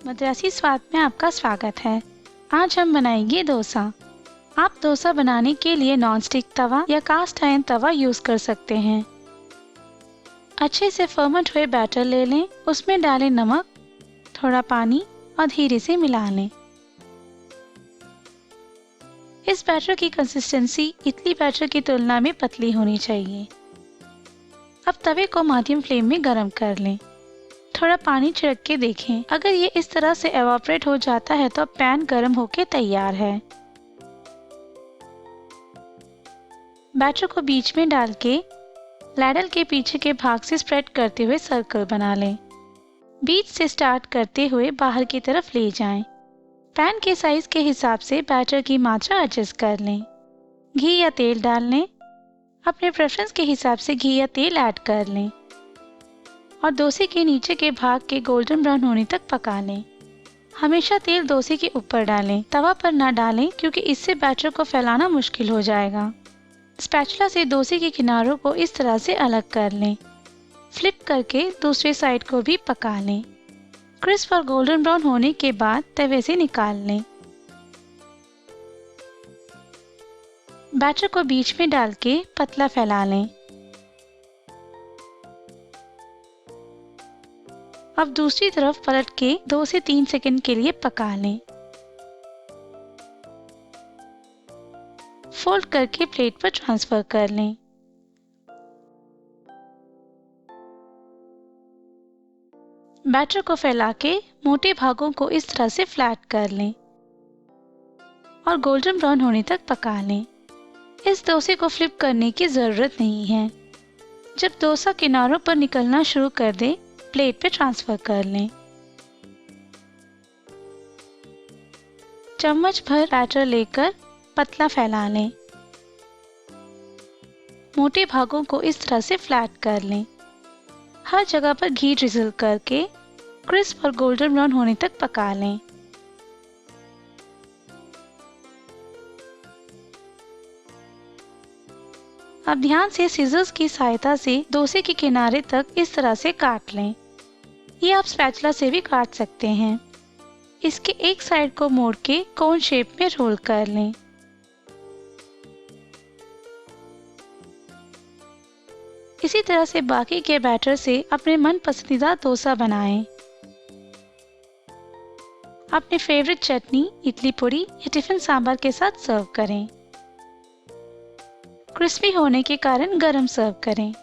मद्रासी स्वाद में आपका स्वागत है। आज हम बनाएंगे डोसा। आप डोसा बनाने के लिए नॉनस्टिक तवा या कास्ट आयरन तवा यूज कर सकते हैं। अच्छे से फर्मेंट हुए बैटर ले लें, उसमें डालें नमक, थोड़ा पानी और धीरे से मिला लें। इस बैटर की कंसिस्टेंसी इडली बैटर की तुलना में पतली होनी चाहिए। अब तवे को मध्यम फ्लेम में गरम कर लें। थोड़ा पानी छिड़क के देखें, अगर ये इस तरह से एवापोरेट हो जाता है तो पैन गर्म होके तैयार है। बैटर को बीच में डाल के लैडल के पीछे के भाग से स्प्रेड करते हुए सर्कल बना लें। बीच से स्टार्ट करते हुए बाहर की तरफ ले जाएं। पैन के साइज के हिसाब से बैटर की मात्रा एडजस्ट कर लें। घी या तेल डाल लें। अपने प्रेफरेंस के हिसाब से घी या तेल ऐड कर लें और डोसे के नीचे के भाग के गोल्डन ब्राउन होने तक पका लें। हमेशा तेल डोसे के ऊपर डालें, तवा पर ना डालें क्योंकि इससे बैटर को फैलाना मुश्किल हो जाएगा। स्पैचुला से डोसे के किनारों को इस तरह से अलग कर लें। फ्लिप करके दूसरे साइड को भी पका लें। क्रिस्प और गोल्डन ब्राउन होने के बाद तवे से निकाल लें। बैटर को बीच में डाल के पतला फैला लें। अब दूसरी तरफ पलट के 2 से 3 सेकंड के लिए पका लें। फोल्ड करके प्लेट पर ट्रांसफर कर लें। बैटर को फैला के मोटे भागों को इस तरह से फ्लैट कर लें और गोल्डन ब्राउन होने तक पका लें। इस डोसे को फ्लिप करने की जरूरत नहीं है। जब डोसा किनारों पर निकलना शुरू कर दे, प्लेट पे ट्रांसफर कर लें। चम्मच भर बैटर लेकर पतला फैला लें। मोटे भागों को इस तरह से फ्लैट कर लें। हर जगह पर घी ड्रिजल करके क्रिस्प और गोल्डन ब्राउन होने तक पका लें। अब ध्यान से सीजर्स की सहायता से डोसे के किनारे तक इस तरह से काट लें। ये आप स्पैचुला से भी काट सकते हैं। इसके एक साइड को मोड़ के कोन शेप में रोल कर लें। इसी तरह से बाकी के बैटर से अपने मन पसंदीदा डोसा बनाएं। अपने फेवरेट चटनी, इडली पूरी या टिफिन सांभर के साथ सर्व करें। क्रिस्पी होने के कारण गरम सर्व करें।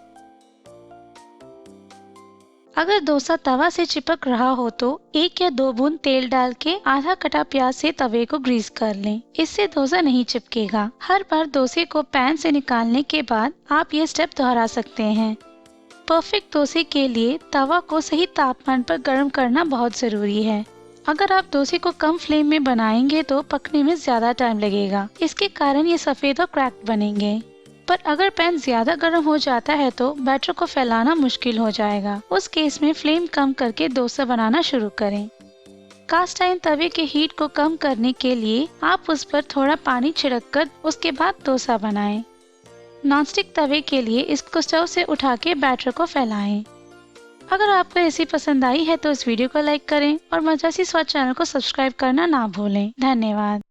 अगर डोसा तवा से चिपक रहा हो तो 1 या 2 बूंद तेल डाल के आधा कटा प्याज से तवे को ग्रीस कर लें। इससे डोसा नहीं चिपकेगा। हर बार डोसे को पैन से निकालने के बाद आप ये स्टेप दोहरा सकते हैं। परफेक्ट डोसे के लिए तवा को सही तापमान पर गर्म करना बहुत जरूरी है। अगर आप डोसे को कम फ्लेम में बनाएंगे तो पकने में ज्यादा टाइम लगेगा। इसके कारण ये सफेद और क्रैक्ड बनेंगे। पर अगर पैन ज्यादा गर्म हो जाता है तो बैटर को फैलाना मुश्किल हो जाएगा। उस केस में फ्लेम कम करके डोसा बनाना शुरू करें। कास्ट आयरन तवे के हीट को कम करने के लिए आप उस पर थोड़ा पानी छिड़ककर उसके बाद डोसा बनाएं। नॉनस्टिक तवे के लिए इसको स्टोव से उठा के बैटर को फैलाएं। अगर आपको रेसिपी पसंद आई है तो इस वीडियो को लाइक करें और मद्रासी स्वाद चैनल को सब्सक्राइब करना ना भूलें। धन्यवाद।